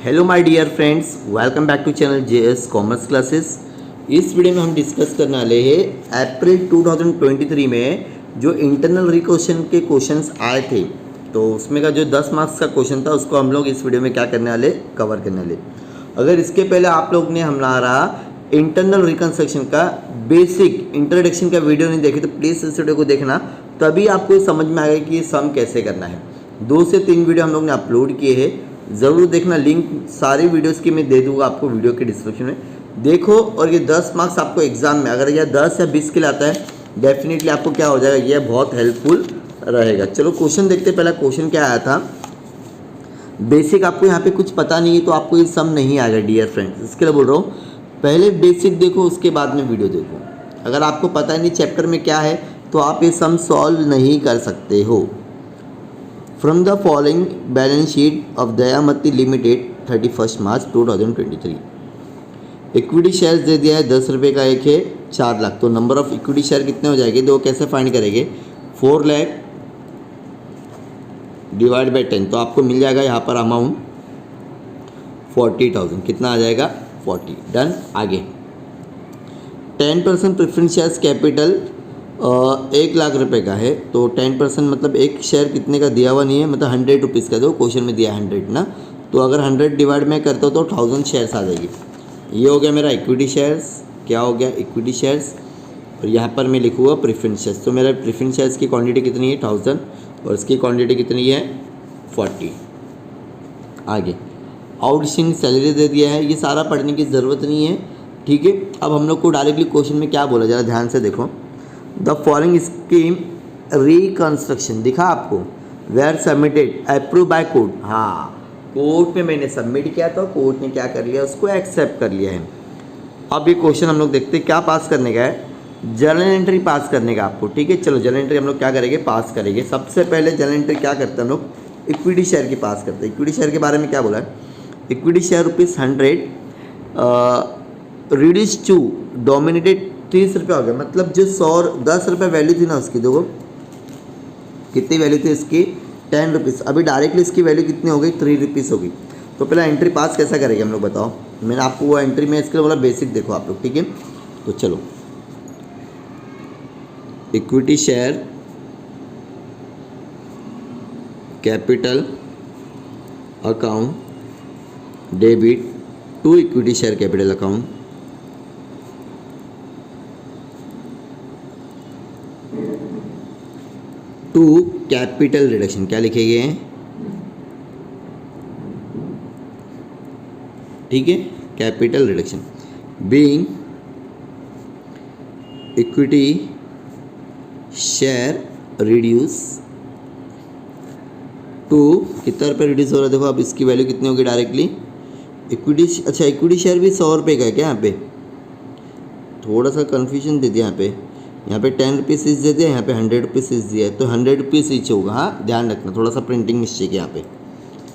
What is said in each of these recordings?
Hello my dear friends, welcome back to channel JS commerce classes. इस video में हम discuss करने वाले हैं अप्रैल 2023 में जो इंटरनल रिक्वेशन के क्वेश्चंस आए थे, तो उसमें का जो 10 मार्क्स का क्वेश्चन था उसको हम लोग इस वीडियो में क्या करने वाले, कवर करने वाले। अगर इसके पहले आप लोग ने हमारा इंटरनल रिकन्स्ट्रक्शन का बेसिक इंट्रोडक्शन का वीडियो नहीं देखे तो प्लीज़ इस वीडियो को देखना, तभी आपको समझ में आएगा कि ये सम कैसे करना है। 2 से 3 वीडियो हम लोग ने अपलोड किए हैं, ज़रूर देखना। लिंक सारी वीडियोस की मैं दे दूंगा आपको वीडियो के डिस्क्रिप्शन में, देखो। और ये 10 मार्क्स आपको एग्जाम में अगर यह 10 या 20 के लिए आता है, डेफिनेटली आपको क्या हो जाएगा, यह बहुत हेल्पफुल रहेगा। चलो क्वेश्चन देखते हैं। पहला क्वेश्चन क्या आया था, बेसिक आपको यहाँ पे कुछ पता नहीं है तो आपको ये सम नहीं आएगा डियर फ्रेंड्स, इसके लिए बोल रहा हूँ। पहले बेसिक देखो, उसके बाद में वीडियो देखो। अगर आपको पता नहीं चैप्टर में क्या है तो आप ये सम सॉल्व नहीं कर सकते हो। From the following balance sheet of Dayamati limited 31 March 2023। Equity shares दे दिया है 10 रुपये का, एक है 4 लाख। तो नंबर ऑफ इक्विटी शेयर कितने हो जाएंगे, दो कैसे फाइंड करेंगे, 4 लाख डिवाइड बाई 10, तो आपको मिल जाएगा यहाँ पर अमाउंट 40,000। कितना आ जाएगा, 40। डन। आगे 10% प्रेफरेंस शेयर्स कैपिटल 1 लाख रुपए का है, तो 10% मतलब एक शेयर कितने का दिया हुआ नहीं है, मतलब 100 रुपीज़ का, दो क्वेश्चन में दिया है 100 ना, तो अगर 100 डिवाइड में करता हूँ तो 1000 शेयर्स आ जाएगी। ये हो गया मेरा इक्विटी शेयर्स। क्या हो गया, इक्विटी शेयर्स। और यहाँ पर मैं लिखूँगा प्रेफरेंस शेयर्स, तो मेरा प्रेफरेंस शेयर्स की क्वांटिटी कितनी है, 1000, और इसकी क्वांटिटी कितनी है, 40। आगे आउटस्टैंडिंग सैलरी दे दिया है, ये सारा पढ़ने की ज़रूरत नहीं है, ठीक है। अब हम लोग को डायरेक्टली क्वेश्चन में क्या बोला, ज़रा ध्यान से देखो। द फॉलोइंग स्कीम रिकन्स्ट्रक्शन दिखा आपको, where submitted approve by court. हाँ, कोर्ट में मैंने सबमिट किया था, कोर्ट ने क्या कर लिया, उसको एक्सेप्ट कर लिया है। अब ये क्वेश्चन हम लोग देखते हैं क्या पास करने का है, जर्नल एंट्री पास करने का आपको, ठीक है। चलो जर्नल एंट्री हम लोग क्या करेंगे, पास करेंगे। सबसे पहले जर्नल एंट्री क्या करते हैं हम लोग, इक्विटी शेयर की पास करते हैं। इक्विटी शेयर के बारे में क्या बोला है, equity share ₹100 reduce to dominated 30 रुपये हो गया, मतलब जो 10 रुपये वैल्यू थी ना उसकी, देखो कितनी वैल्यू थी इसकी, 10 रुपीज़। अभी डायरेक्टली इसकी वैल्यू कितनी हो गई, 3 रुपीज़ हो गई। तो पहले एंट्री पास कैसा करेंगे हम लोग, बताओ। मैंने आपको वो एंट्री में इसके लिए बोला बेसिक देखो आप लोग, ठीक है। तो चलो equity share capital account debit to equity share capital account to capital reduction. क्या लिखे गए हैं, ठीक है, capital reduction being equity share reduce to, कितना रुपये रिड्यूस हो रहा है, देखो अब इसकी वैल्यू कितनी होगी डायरेक्टली, इक्विटी, अच्छा इक्विटी शेयर भी 100 रुपये का है क्या, यहाँ पे थोड़ा सा कन्फ्यूजन दे दिया। यहाँ पे 10 रुपीज़ ईच दे दिया, यहाँ पे 100 रुपीज़ ईच दिया है, तो 100 रुपीज़ ईच होगा। हाँ ध्यान रखना, थोड़ा सा प्रिंटिंग मिस्टेक है यहाँ पे,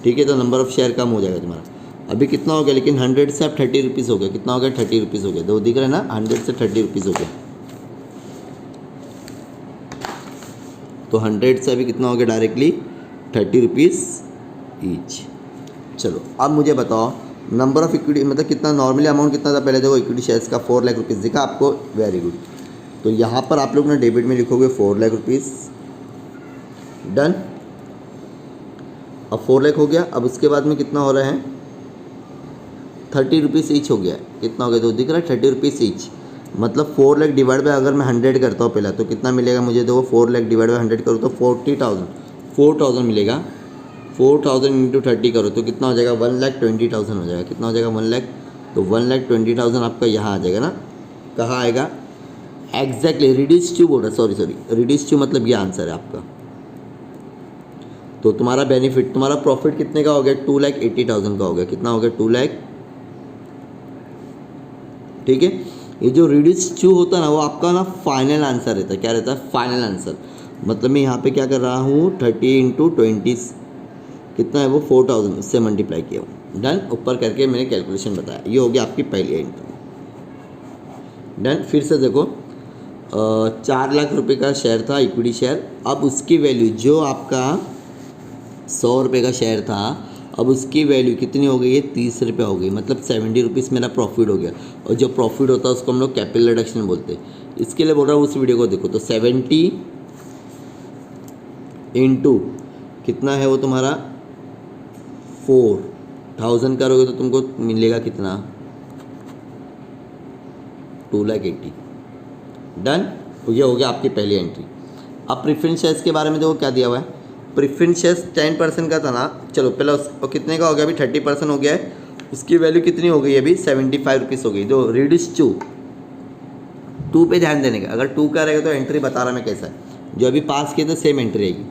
ठीक है। तो नंबर ऑफ शेयर कम हो जाएगा तुम्हारा। अभी कितना हो गया, लेकिन 100 से अब 30 रुपीज़ हो गया। कितना हो गया, 30 रुपीज़ हो गया, दो दिख रहा है ना, 100 से 30 रुपीज़ हो गया। तो 100 से अभी कितना हो गया, डायरेक्टली 30 रुपीज़ ईच। चलो अब मुझे बताओ नंबर ऑफ इक्विटी, मतलब कितना नॉर्मली अमाउंट कितना था, पहले देखो इक्विटी शेयर्स का 4 लाख रुपीज़ दिखा आपको, वेरी गुड। तो यहाँ पर आप लोग ना डेबिट में लिखोगे 4 लाख रुपीज़। डन। अब 4 लाख हो गया। अब उसके बाद में कितना हो रहा है, 30 रुपीज़ ईच हो गया। कितना हो गया, तो दिख रहा है 30 रुपीज़ ईच, मतलब 4 लाख डिवाइड बाय, अगर मैं 100 करता हूँ पहला, तो कितना मिलेगा मुझे, देखो 4 लाख डिवाइड बाय 100 करो तो 40,000 मिलेगा। 4,000 इंटू 30 करो तो कितना हो जाएगा, 1,20,000 हो जाएगा। कितना हो जाएगा, 1 लाख। तो 1,20,000 आपका यहाँ आ जाएगा ना, कहाँ आएगा, एग्जैक्टली रिड्यूस टू बोल रहा, सॉरी रिड्यूस टू मतलब ये आंसर है आपका। तो तुम्हारा बेनिफिट, तुम्हारा प्रॉफिट कितने का हो गया, 2,80,000 का हो गया। कितना हो गया, 2 लाख, ठीक है। ये जो रिड्यूस टू होता है ना, वो आपका ना फाइनल आंसर रहता है। क्या रहता है, फाइनल आंसर। मतलब मैं यहाँ पे क्या कर रहा हूँ, 30 इंटू 20 कितना है वो, 4,000, उससे मल्टीप्लाई किया हूँ। डन। ऊपर करके मैंने कैलकुलेशन बताया। ये हो गया आपकी पहली एंट्री। डन। फिर से देखो 4 लाख रुपए का शेयर था इक्विटी शेयर, अब उसकी वैल्यू जो आपका 100 रुपये का शेयर था, अब उसकी वैल्यू कितनी हो गई है, 30 रुपये हो गई, मतलब 70 रुपीज़ मेरा प्रॉफिट हो गया। और जो प्रॉफिट होता है उसको हम लोग कैपिटल रिडक्शन बोलते हैं। इसके लिए बोल रहा हूँ उस वीडियो को देखो। तो 70 इंटू कितना है वो तुम्हारा 4000 करोगे तो तुमको मिलेगा कितना, 280,000। डन, तो ये हो गया आपकी पहली एंट्री। अब प्रेफरेंस शेयर्स के बारे में देखो क्या दिया हुआ है। प्रेफरेंस शेयर्स 10% का था ना, चलो पहले और कितने का हो गया, अभी 30% हो गया है। उसकी वैल्यू कितनी हो गई, अभी 75 रुपीज़ हो गई। जो रिड्यूस टू पे ध्यान देने का, अगर 2 का रहेगा तो एंट्री बता रहा मैं कैसा है। जो अभी पास किए तो सेम एंट्री रहेगी।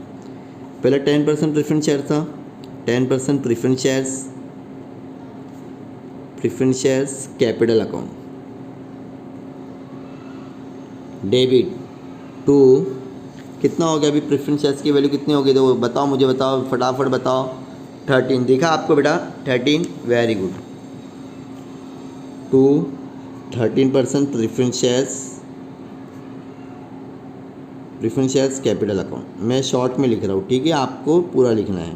पहले 10% प्रेफरेंस शेयर था, 10% preference shares capital account, debit to कितना हो गया, अभी प्रेफरेंस शेयर्स की वैल्यू कितनी हो गई, तो बताओ, मुझे बताओ, फटाफट बताओ। 13 दिखा आपको बेटा, 13, very good. To 13% preference shares capital account. मैं शॉर्ट में लिख रहा हूँ, ठीक है, आपको पूरा लिखना है।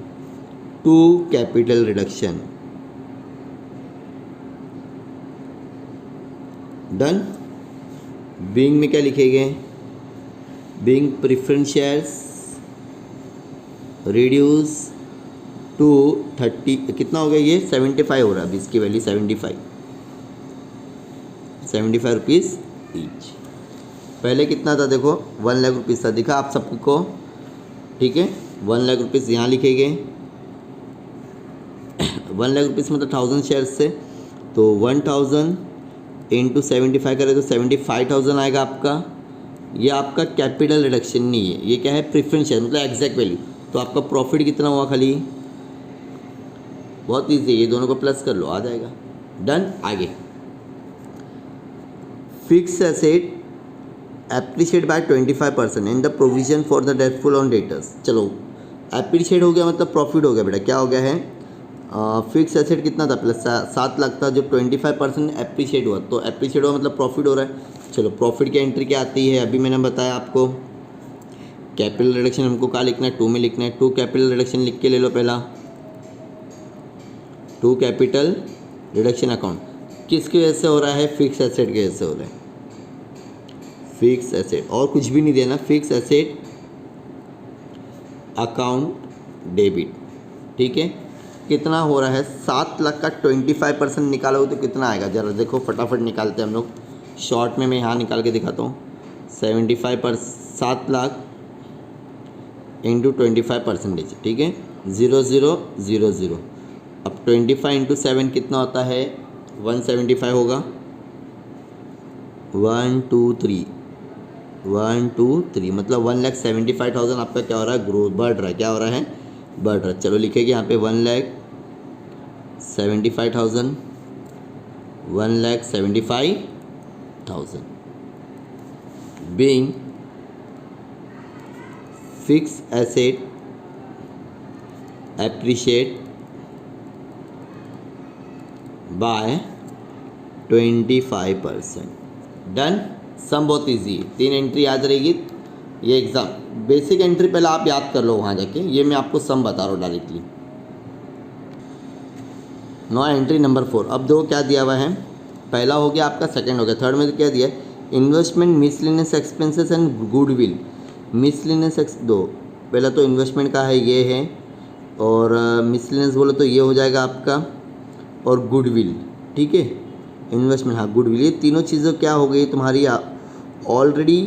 To capital reduction. Done. Being में क्या लिखेंगे, being preference shares reduce to 30, कितना हो गया ये 75 हो रहा है अभी, इसकी वैल्यू 75 रुपीज़ ईच। पहले कितना था देखो, 1 लाख रुपीज़ था, दिखा आप सबको, ठीक है। 1 लाख रुपीज़ यहाँ लिखेंगे। 1 लाख रुपीज़ मतलब 1000 शेयर्स से, तो 1000 इंटू 75 करें तो 75,000 आएगा आपका। ये आपका कैपिटल रिडक्शन नहीं है, ये क्या है, प्रेफरेंस शेयर, मतलब एग्जैक्ट वैल्यू। तो आपका प्रॉफिट कितना हुआ खाली, बहुत ईजी है, ये दोनों को प्लस कर लो, आ जाएगा। डन। आगे fix asset appreciate by 25% in the provision for the doubtful on debtors. चलो एप्रिशिएट हो गया मतलब प्रॉफिट हो गया बेटा, क्या हो गया है, फिक्स एसेट कितना था, प्लस 7 लाख था, जो 25% एप्रिशिएट हुआ, तो एप्रिशिएट हुआ मतलब प्रॉफिट हो रहा है। चलो प्रॉफिट की एंट्री क्या आती है, अभी मैंने बताया आपको, कैपिटल रिडक्शन हमको कहाँ लिखना है, 2 में लिखना है। 2 कैपिटल रिडक्शन लिख के ले लो पहला, 2 कैपिटल रिडक्शन अकाउंट किसकी वजह से हो रहा है, फिक्स एसेट की वजह से हो रहा है। फिक्स एसेट, और कुछ भी नहीं देना, फिक्स एसेट अकाउंट डेबिट, ठीक है। कितना हो रहा है, 7 लाख का 25% निकालोगे तो कितना आएगा, जरा देखो फटाफट निकालते हैं हम लोग। शॉर्ट में मैं यहाँ निकाल के दिखाता हूँ। 7 लाख इंटू 25%, ठीक है, 0000। अब 25 इंटू 7 कितना होता है, 175 होगा। 1 2 3 मतलब 1,75,000 आपका क्या हो रहा है, ग्रोथ बढ़ रहा है, क्या हो रहा है, बढ़ रहा है। चलो लिखेंगे यहाँ पे 1,75,000, 1,75,000 being fix asset appreciate by 25%। Done. सम बहुत इजी है, 3 एंट्री याद रहेगी। ये एग्ज़ाम बेसिक एंट्री पहले आप याद कर लो वहाँ जाके, ये मैं आपको सम बता रहा हूँ डायरेक्टली। No entry number 4। अब दो क्या दिया हुआ है, पहला हो गया आपका, सेकंड हो गया, थर्ड में तो क्या दिया है, investment miscellaneous expenses and goodwill. Miscellaneous दो, पहला तो इन्वेस्टमेंट का है, ये है, और मिसलेनियस बोलो तो ये हो जाएगा आपका, और गुडविल, ठीक है, इन्वेस्टमेंट, हाँ गुडविल, ये तीनों चीज़ें क्या हो गई तुम्हारी, ऑलरेडी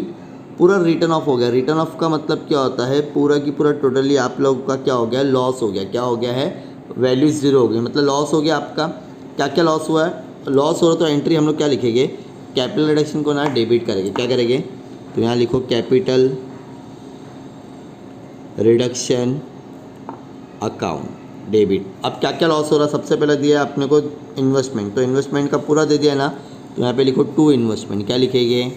पूरा रिटर्न ऑफ हो गया। रिटर्न ऑफ का मतलब क्या होता है, पूरा की पूरा टोटली आप लोगों का क्या हो गया, लॉस हो गया। क्या हो गया है, वैल्यू 0 हो गई, मतलब लॉस हो गया आपका। क्या क्या लॉस हुआ है, लॉस हो रहा तो एंट्री हम लोग क्या लिखेंगे, कैपिटल रिडक्शन को ना डेबिट करेंगे। क्या करेंगे, तो यहाँ लिखो कैपिटल रिडक्शन अकाउंट डेबिट। अब क्या क्या लॉस हो रहा है, सबसे पहले दिया है अपने को इन्वेस्टमेंट, तो इन्वेस्टमेंट का पूरा दे दिया ना, तो यहाँ पे लिखो टू इन्वेस्टमेंट। क्या लिखेंगे,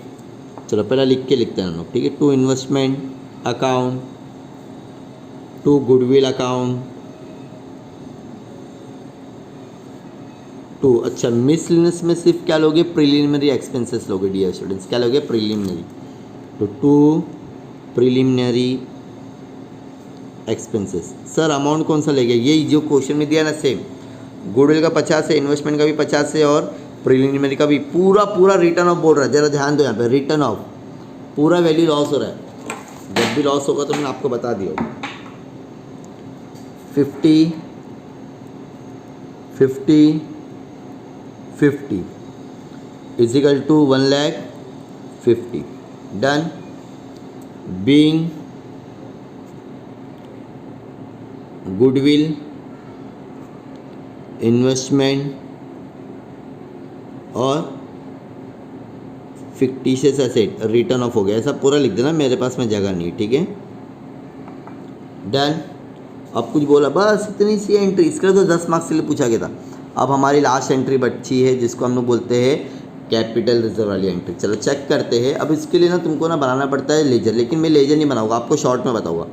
चलो पहले लिख के लिखते हैं हम लोग, ठीक है। To investment account, to goodwill account, to, अच्छा मिसलेनियस में सिर्फ क्या लोगे, प्रिलिमिनरी एक्सपेंसेस लोगे डियर स्टूडेंट्स। क्या लोगे, प्रिलिमिनरी, तो to preliminary expenses. Sir amount कौन सा लेंगे, ये जो क्वेश्चन में दिया ना सेम, गुडविल का 50 है, इन्वेस्टमेंट का भी 50 है और प्रीलिमिनरी का भी पूरा रिटर्न ऑफ बोल रहा है। जरा ध्यान दो यहाँ पे, रिटर्न ऑफ पूरा वैल्यू लॉस हो रहा है। जब भी लॉस होगा तो मैंने आपको बता दिया। 50 50 50 is equal to 1,50,000 done. Being goodwill, investment और फिक्टिशियस एसेट रिटर्न ऑफ हो गया। ऐसा पूरा लिख देना, मेरे पास में जगह नहीं, ठीक है। डन। अब कुछ बोला, बस इतनी सी एंट्री, इसके लिए तो 10 मार्क्स के लिए पूछा गया था। अब हमारी लास्ट एंट्री बची है जिसको हम लोग बोलते हैं कैपिटल रिजर्व वाली एंट्री। चलो चेक करते हैं। अब इसके लिए ना तुमको ना बनाना पड़ता है लेजर, लेकिन मैं लेजर नहीं बनाऊंगा, आपको शॉर्ट में बताऊंगा।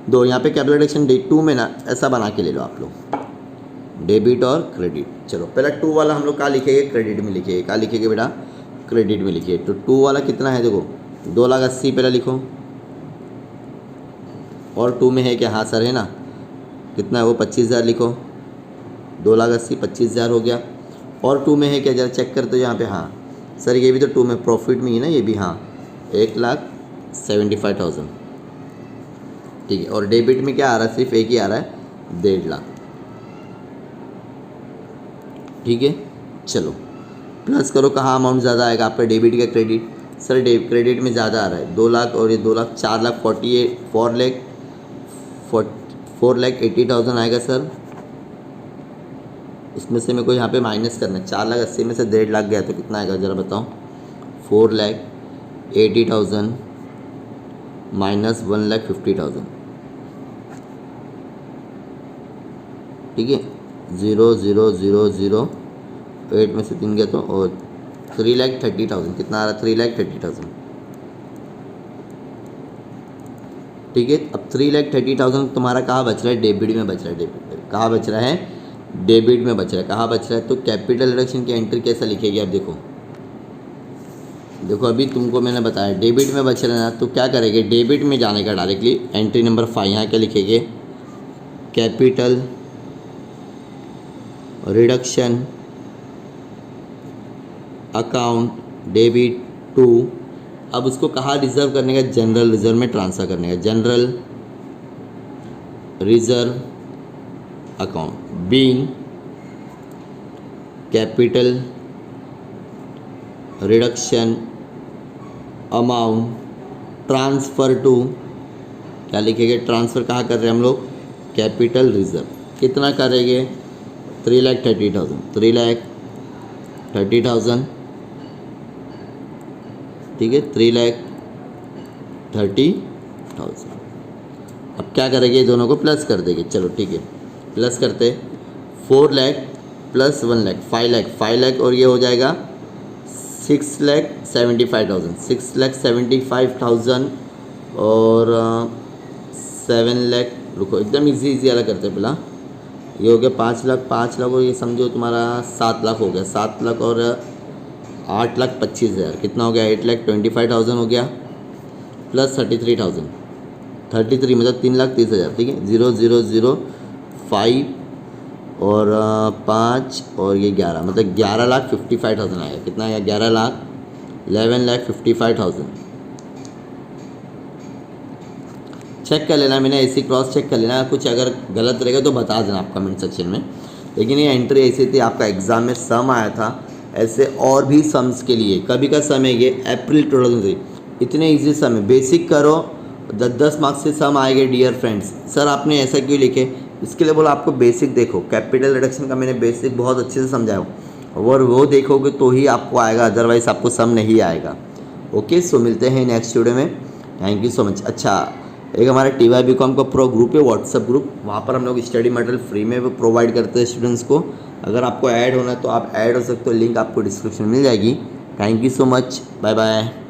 दो यहाँ पे कैपिटल रिडक्शन डे 2 में ना ऐसा बना के ले लो आप लोग, डेबिट और क्रेडिट। चलो पहला 2 वाला हम लोग कहाँ लिखेंगे, क्रेडिट में लिखिए। कहाँ लिखेंगे बेटा, क्रेडिट में लिखिए। तो 2 वाला कितना है, देखो 2,80,000 पहला लिखो। और 2 में है क्या, हाँ सर है ना, कितना है वो 25,000 लिखो। 2,80,000 25,000 हो गया। और 2 में है क्या, जरा चेक करते हो यहाँ पे, हाँ सर ये भी तो 2 में प्रॉफिट में ही ना, ये भी हाँ 1,75,000, ठीक है। और डेबिट में क्या आ रहा है, सिर्फ एक ही आ रहा है 1,50,000, ठीक है। चलो प्लस करो, कहाँ अमाउंट ज़्यादा आएगा आपका, डेबिट का क्रेडिट। सर क्रेडिट में ज़्यादा आ रहा है 2,00,000 और ये 2,00,000 4,80,000 आएगा सर। इसमें से मेरे को यहाँ पे माइनस करना है, 4,80,000 में से 1,50,000 गया तो कितना आएगा जरा बताओ। 4,80,000 माइनस 1,50,000, ठीक है। 0,0,0,0 8 में से 3 गया तो, और 3,30,000 कितना आ रहा है, 3,30,000, ठीक है। अब 3,30,000 तुम्हारा कहाँ बच रहा है, डेबिट में बच रहा है। डेबिट में कहाँ बच रहा है, डेबिट में बच रहा है। कहाँ बच रहा है, तो कैपिटल रिडक्शन की एंट्री कैसा लिखेगी आप देखो। देखो अभी तुमको मैंने बताया डेबिट में बच रहा है ना, तो क्या करेंगे, डेबिट में जाने का डायरेक्टली एंट्री नंबर 5 यहाँ क्या लिखेंगे, कैपिटल रिडक्शन अकाउंट डेबिट 2। अब उसको कहाँ रिजर्व करने का, जनरल रिजर्व में ट्रांसफ़र करने का, general reserve account. Being capital reduction amount transfer to, क्या लिखेंगे, ट्रांसफ़र कहाँ कर रहे हैं हम लोग, कैपिटल रिजर्व। कितना करेंगे, 3,30,000, 3,30,000, ठीक है, 3,30,000। अब क्या करेंगे, दोनों को प्लस कर देंगे। चलो ठीक है, प्लस करते 4 लाख प्लस 1 लाख 5 लाख, 5 लाख और ये हो जाएगा 6,75,000, 6,75,000 और 7 लाख। रुको एकदम इजी वाला करते पहला, ये हो गया 5 लाख, 5 लाख और ये समझो तुम्हारा 7 लाख हो गया, 7 लाख और 8,25,000 कितना हो गया, 8,25,000 हो गया, प्लस 33,000, 33 मतलब 3,30,000, ठीक है। 0,0,0,5 और 5 और ये 11 मतलब 11,55,000 आएगा। कितना आएगा, 11,55,000। चेक कर लेना, मैंने ऐसी क्रॉस चेक कर लेना, कुछ अगर गलत रहेगा तो बता देना आप कमेंट सेक्शन में। लेकिन ये एंट्री ऐसी थी, आपका एग्ज़ाम में सम आया था, ऐसे और भी सम्स के लिए कभी का सम है ये अप्रैल 2003, इतने इजी सम है, बेसिक करो 10 मार्क्स से सम आएंगे डियर फ्रेंड्स। सर आपने ऐसा क्यों लिखे, इसके लिए बोला आपको बेसिक देखो, कैपिटल रिडक्शन का मैंने बेसिक बहुत अच्छे से समझाया और वो देखोगे तो ही आपको आएगा, अदरवाइज़ आपको सम नहीं आएगा। ओके, सो मिलते हैं नेक्स्ट वीडियो में, थैंक यू सो मच। अच्छा, एक हमारा TYBCom का प्रो ग्रुप है, व्हाट्सअप ग्रुप, वहाँ पर हम लोग स्टडी मटेरियल फ्री में प्रोवाइड करते हैं स्टूडेंट्स को। अगर आपको ऐड होना है तो आप ऐड हो सकते हो, लिंक आपको डिस्क्रिप्शन में मिल जाएगी। Thank you so much, bye bye.